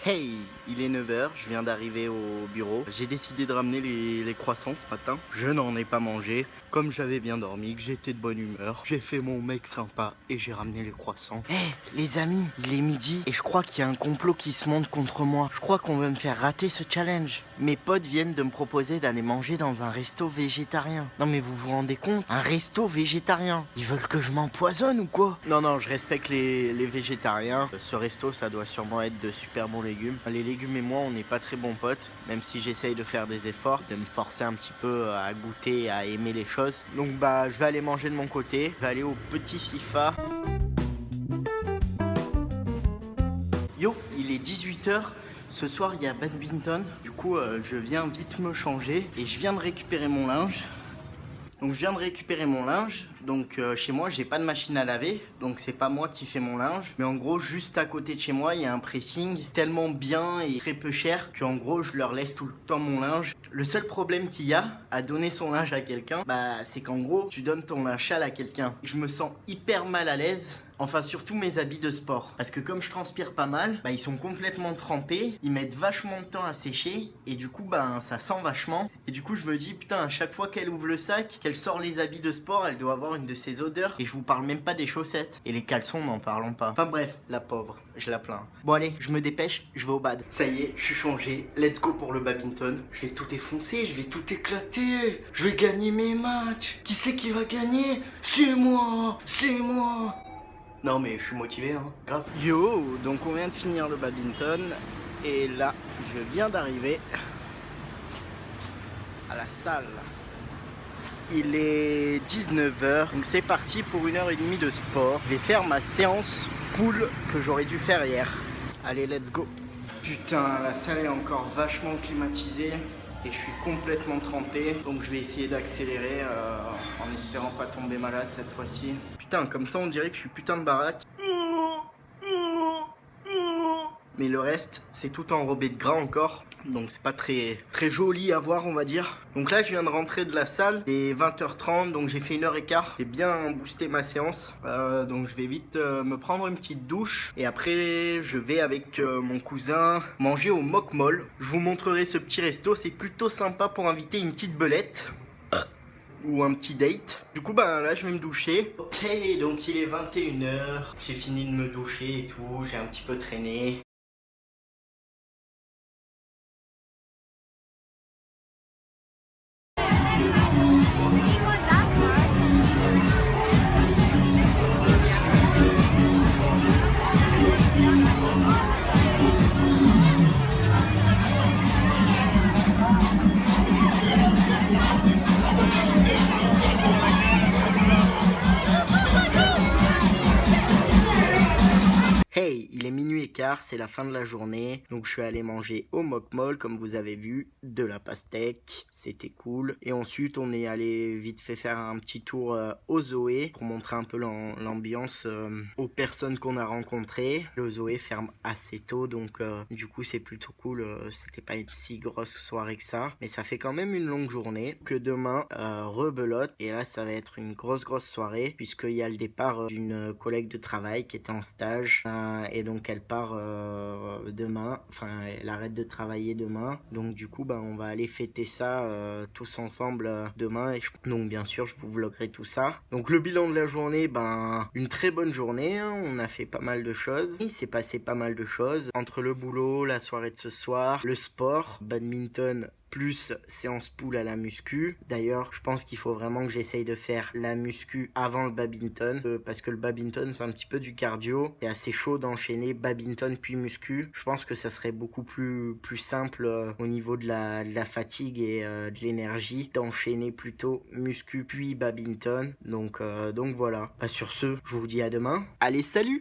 Hey, il est 9 h, je viens d'arriver au bureau. J'ai décidé de ramener les croissants ce matin. Je n'en ai pas mangé. Comme j'avais bien dormi, que j'étais de bonne humeur, j'ai fait mon mec sympa et j'ai ramené les croissants. Hey, les amis, il est midi et je crois qu'il y a un complot qui se monte contre moi. Je crois qu'on veut me faire rater ce challenge. Mes potes viennent de me proposer d'aller manger dans un resto végétarien. Non mais vous vous rendez compte? Un resto végétarien. Ils veulent que je m'empoisonne ou quoi? Non, je respecte les végétariens. Ce resto, ça doit sûrement être de super bons légumes. Les légumes et moi, on n'est pas très bons potes, même si j'essaye de faire des efforts, de me forcer un petit peu à goûter, à aimer les choses. Donc je vais aller manger de mon côté. Je vais aller au Petit Sifa. Yo, il est 18 h. Ce soir, il y a badminton. Du coup, je viens vite me changer et je viens de récupérer mon linge. Donc chez moi j'ai pas de machine à laver, donc c'est pas moi qui fais mon linge. Mais en gros juste à côté de chez moi il y a un pressing tellement bien et très peu cher qu'en gros je leur laisse tout le temps mon linge. Le seul problème qu'il y a à donner son linge à quelqu'un, c'est qu'en gros tu donnes ton linge sale à quelqu'un. Je me sens hyper mal à l'aise. Enfin surtout mes habits de sport. Parce que comme je transpire pas mal, ils sont complètement trempés. Ils mettent vachement de temps à sécher. Et du coup ça sent vachement. Et du coup je me dis putain, à chaque fois qu'elle ouvre le sac, qu'elle sort les habits de sport, elle doit avoir une de ces odeurs. Et je vous parle même pas des chaussettes. Et les caleçons, n'en parlons pas. Enfin bref, la pauvre, je la plains. Bon allez, je me dépêche, je vais au bad. Ça y est, je suis changé. Let's go pour le badminton. Je vais tout défoncer, je vais tout éclater. Je vais gagner mes matchs. Qui c'est qui va gagner? C'est moi. Non mais je suis motivé, hein, grave. Yo, donc on vient de finir le badminton et là, je viens d'arriver à la salle. Il est 19 h, donc c'est parti pour 1 h 30 de sport. Je vais faire ma séance pull que j'aurais dû faire hier. Allez, let's go. Putain, la salle est encore vachement climatisée et je suis complètement trempé. Donc je vais essayer d'accélérer en espérant pas tomber malade cette fois-ci. Putain, comme ça on dirait que je suis putain de baraque. Mais le reste, c'est tout enrobé de gras encore. Donc c'est pas très joli à voir, on va dire. Donc là, je viens de rentrer de la salle. Il est 20 h 30, donc j'ai fait 1 h 15. J'ai bien boosté ma séance. Donc je vais vite me prendre une petite douche. Et après, je vais avec mon cousin manger au Mock Mall. Je vous montrerai ce petit resto. C'est plutôt sympa pour inviter une petite belette. Ou un petit date. Du coup là je vais me doucher. Ok, donc il est 21 h. J'ai fini de me doucher et tout. J'ai un petit peu traîné. Hey, il est minuit et quart, c'est la fin de la journée. Donc je suis allé manger au Mock Mall, comme vous avez vu, de la pastèque. C'était cool. Et ensuite, on est allé vite fait faire un petit tour au Zoé pour montrer un peu l'ambiance aux personnes qu'on a rencontrées. Le Zoé ferme assez tôt, donc du coup c'est plutôt cool. C'était pas une si grosse soirée que ça. Mais ça fait quand même une longue journée. Que demain, rebelote. Et là, ça va être une grosse soirée, puisqu'il y a le départ d'une collègue de travail qui était en stage. Et donc elle part demain, enfin elle arrête de travailler demain, donc du coup on va aller fêter ça tous ensemble demain, donc bien sûr je vous vloggerai tout ça. Donc le bilan de la journée, une très bonne journée, hein. On a fait pas mal de choses, il s'est passé pas mal de choses, entre le boulot, la soirée de ce soir, le sport, badminton, plus séance pool à la muscu. D'ailleurs, je pense qu'il faut vraiment que j'essaye de faire la muscu avant le badminton, parce que le badminton, c'est un petit peu du cardio. C'est assez chaud d'enchaîner badminton puis muscu. Je pense que ça serait beaucoup plus simple au niveau de la fatigue et de l'énergie d'enchaîner plutôt muscu puis badminton. Donc voilà. Sur ce, je vous dis à demain. Allez, salut!